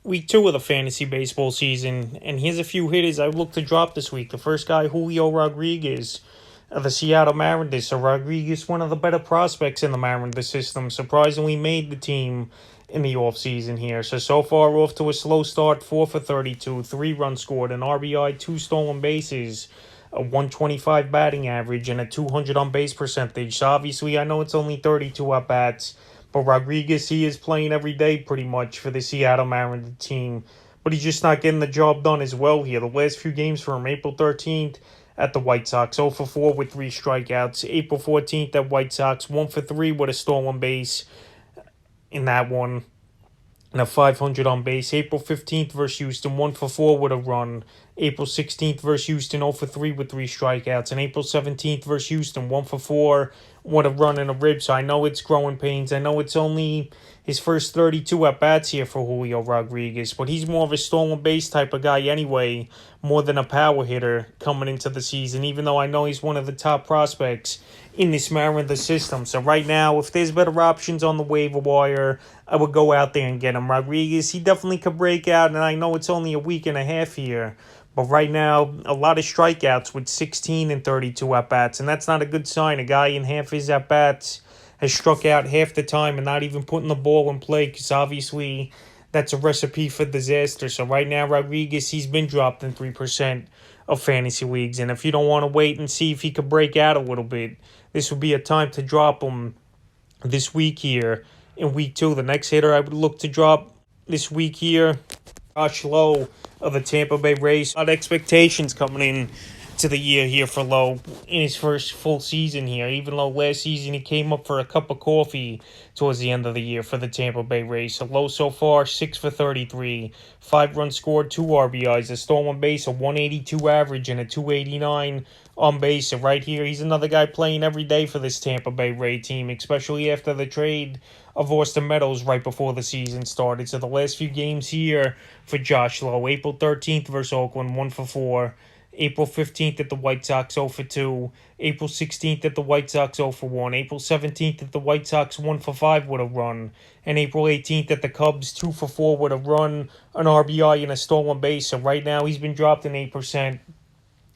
Week 2 of the fantasy baseball season, and here's a few hitters I look to drop this week. The first guy, Julio Rodriguez of the Seattle Mariners. So Rodriguez, one of the better prospects in the Mariners system, surprisingly made the team in the offseason here. So far off to a slow start, 4 for 32, 3 runs scored, an RBI, 2 stolen bases, a 125 batting average, and a 200 on base percentage. So obviously, I know it's only 32 at bats, but Rodriguez, he is playing every day pretty much for the Seattle Mariners team. But he's just not getting the job done as well here. The last few games for him, April 13th at the White Sox, 0 for 4 with 3 strikeouts. April 14th at White Sox, 1 for 3 with a stolen base in that one, and a 500 on base. April 15th versus Houston, 1 for 4 with a run. April 16th versus Houston, 0 for 3 with 3 strikeouts. And April 17th versus Houston, 1 for 4 with a run and a rib. So I know it's growing pains. I know it's only his first 32 at-bats here for Julio Rodriguez, but he's more of a stolen base type of guy anyway, more than a power hitter coming into the season, even though I know he's one of the top prospects in this Mariners system. So right now, if there's better options on the waiver wire, I would go out there and get him. Rodriguez, he definitely could break out, and I know it's only a week and a half here, but right now, a lot of strikeouts with 16 and 32 at-bats, and that's not a good sign. A guy in half his at-bats has struck out half the time and not even putting the ball in play, because obviously that's a recipe for disaster. So right now, Rodriguez, he's been dropped in 3% of fantasy leagues, and if you don't want to wait and see if he could break out a little bit, this would be a time to drop him this week here in week 2. The next hitter I would look to drop this week here, Josh Lowe of the Tampa Bay Rays. A lot of expectations coming in to the year here for Lowe in his first full season here, even though last season he came up for a cup of coffee towards the end of the year for the Tampa Bay Rays. So Lowe so far, 6 for 33, 5 runs scored, 2 RBIs, a stolen base, a 182 average, and a 289 on base. So right here, he's another guy playing every day for this Tampa Bay Ray team, especially after the trade of Austin Meadows right before the season started. So the last few games here for Josh Lowe, April 13th versus Oakland, 1 for 4. April 15th at the White Sox, 0 for 2. April 16th at the White Sox, 0 for 1. April 17th at the White Sox, 1 for 5 with a run. And April 18th at the Cubs, 2 for 4 with a run, an RBI, and a stolen base. So right now he's been dropped in 8%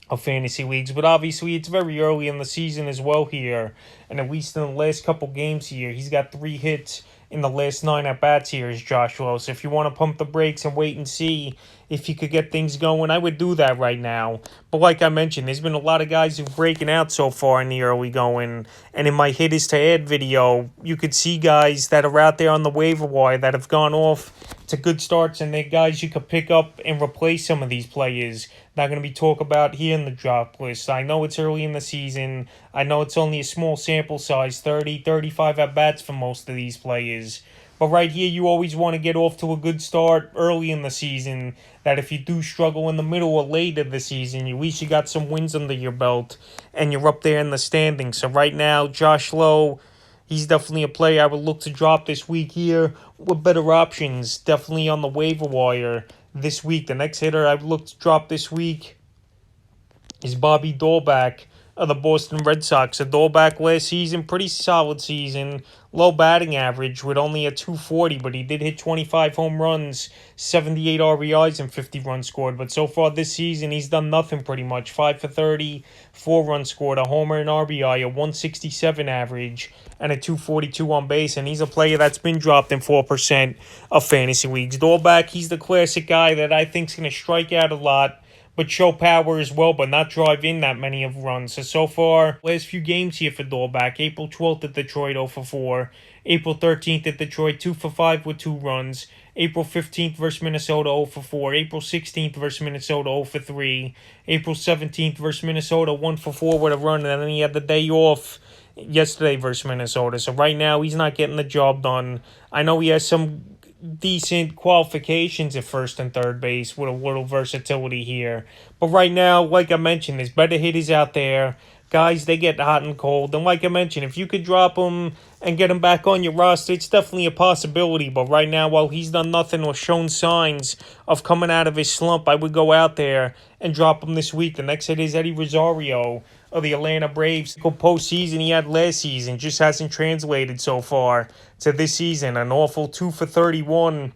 of fantasy leagues, but obviously it's very early in the season as well here, and at least in the last couple games here, he's got 3 hits in the last 9 at-bats here is Josh Lowe. So if you want to pump the brakes and wait and see if you could get things going, I would do that right now. But like I mentioned, there's been a lot of guys who've breaking out so far in the early going, and in my hitters to add video, you could see guys that are out there on the waiver wire that have gone off to good starts, and they're guys you could pick up and replace some of these players. Not going to be talked about here in the drop list. I know it's early in the season. I know it's only a small sample size, 30, 35 at-bats for most of these players. But right here, you always want to get off to a good start early in the season, that if you do struggle in the middle or late of the season, at least you got some wins under your belt, and you're up there in the standings. So right now, Josh Lowe, he's definitely a player I would look to drop this week here with better options, definitely on the waiver wire this week. The next hitter I would look to drop this week is Bobby Dalbec of the Boston Red Sox. A Dalbec last season, pretty solid season, low batting average with only a 240, but he did hit 25 home runs, 78 RBIs, and 50 runs scored. But so far this season, he's done nothing pretty much. 5 for 30, 4 runs scored, a homer and RBI, a 167 average, and a 242 on base. And he's a player that's been dropped in 4% of fantasy leagues. Dalbec, he's the classic guy that I think is going to strike out a lot, but show power as well, but not drive in that many of runs. So far, last few games here for Dalbec, April 12th at Detroit, 0 for 4. April 13th at Detroit, 2 for 5 with 2 runs. April 15th versus Minnesota, 0 for 4. April 16th versus Minnesota, 0 for 3. April 17th versus Minnesota, 1 for 4 with a run, and then he had the day off yesterday versus Minnesota. So right now, he's not getting the job done. I know he has some decent qualifications at first and third base with a little versatility here. But right now, like I mentioned, there's better hitters out there. Guys, they get hot and cold. And like I mentioned, if you could drop him and get him back on your roster, it's definitely a possibility. But right now, while he's done nothing or shown signs of coming out of his slump, I would go out there and drop him this week. The next hit is Eddie Rosario of the Atlanta Braves. Postseason he had last season just hasn't translated so far to this season. An awful 2 for 31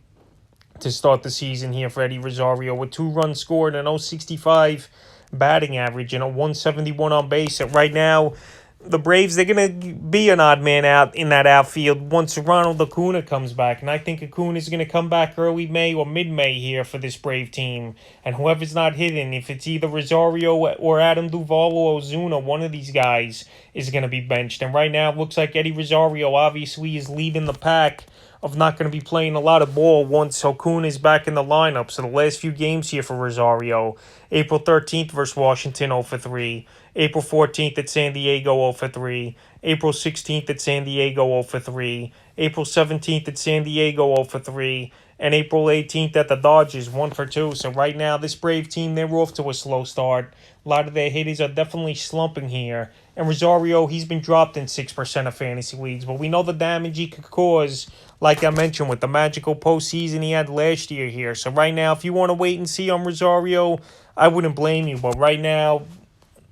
to start the season here for Eddie Rosario with 2 runs scored and 0.65 batting average and a 171 on base. And right now, the Braves, they're going to be an odd man out in that outfield once Ronald Acuna comes back. And I think Acuna is going to come back early May or mid-May here for this Brave team. And whoever's not hitting, if it's either Rosario or Adam Duvall or Ozuna, one of these guys is going to be benched. And right now, it looks like Eddie Rosario obviously is leading the pack of not going to be playing a lot of ball once Acuna is back in the lineup. So the last few games here for Rosario: April 13th versus Washington, 0-3. April 14th at San Diego, 0-3. April 16th at San Diego, 0-3. April 17th at San Diego, 0-3. And April 18th at the Dodgers, 1-2. So right now, this Brave team, they're off to a slow start. A lot of their hitters are definitely slumping here. And Rosario, he's been dropped in 6% of fantasy leagues. But we know the damage he could cause, like I mentioned, with the magical postseason he had last year here. So right now, if you want to wait and see on Rosario, I wouldn't blame you. But right now,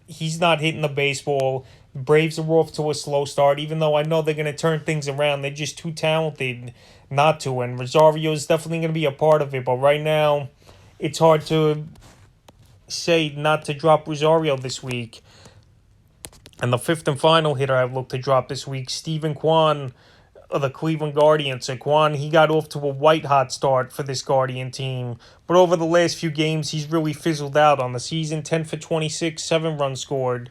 he's not hitting the baseball. Braves are off to a slow start, even though I know they're going to turn things around. They're just too talented not to. And Rosario is definitely going to be a part of it. But right now, it's hard to say not to drop Rosario this week. And the fifth and final hitter I've looked to drop this week, Stephen Kwan of the Cleveland Guardians. So Kwan, he got off to a white-hot start for this Guardian team. But over the last few games, he's really fizzled out on the season. 10 for 26, 7 runs scored,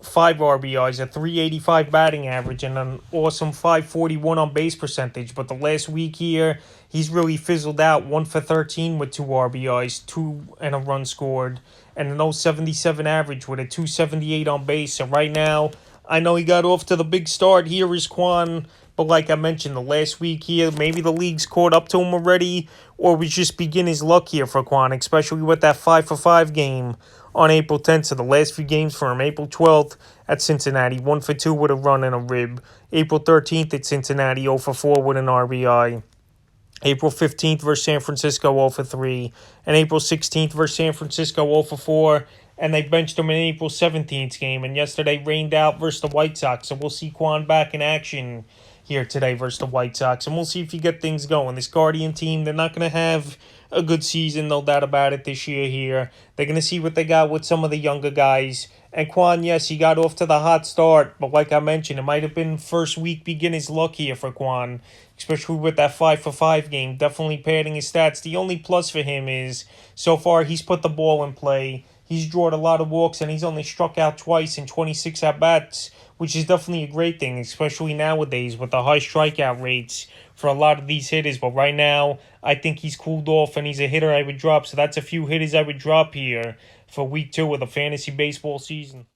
5 RBIs, a 385 batting average, and an awesome 541 on base percentage. But the last week here, he's really fizzled out. 1 for 13 with 2 RBIs, 2 and a run scored, and an 0.77 average with a 278 on base. So right now, I know he got off to the big start. Here is Kwan. But like I mentioned, the last week here, maybe the league's caught up to him already, or we just beginner's luck here for Kwan, especially with that 5-for-5 game on April 10th. So the last few games for him: April 12th at Cincinnati, 1 for 2 with a run and a rib. April 13th at Cincinnati, 0 for 4 with an RBI. April 15th versus San Francisco, 0 for 3. And April 16th versus San Francisco, 0 for 4. And they benched him in April 17th game. And yesterday rained out versus the White Sox. So we'll see Kwan back in action here today versus the White Sox. And we'll see if he get things going. This Guardian team, they're not going to have a good season, no doubt about it, this year here. They're going to see what they got with some of the younger guys. And Kwan, yes, he got off to the hot start. But like I mentioned, it might have been first week beginner's luck here for Kwan, especially with that 5-for-5 game. Definitely padding his stats. The only plus for him is, so far, he's put the ball in play. He's drawn a lot of walks, and he's only struck out twice in 26 at-bats, which is definitely a great thing, especially nowadays with the high strikeout rates for a lot of these hitters. But right now, I think he's cooled off, and he's a hitter I would drop. So that's a few hitters I would drop here for week 2 of the fantasy baseball season.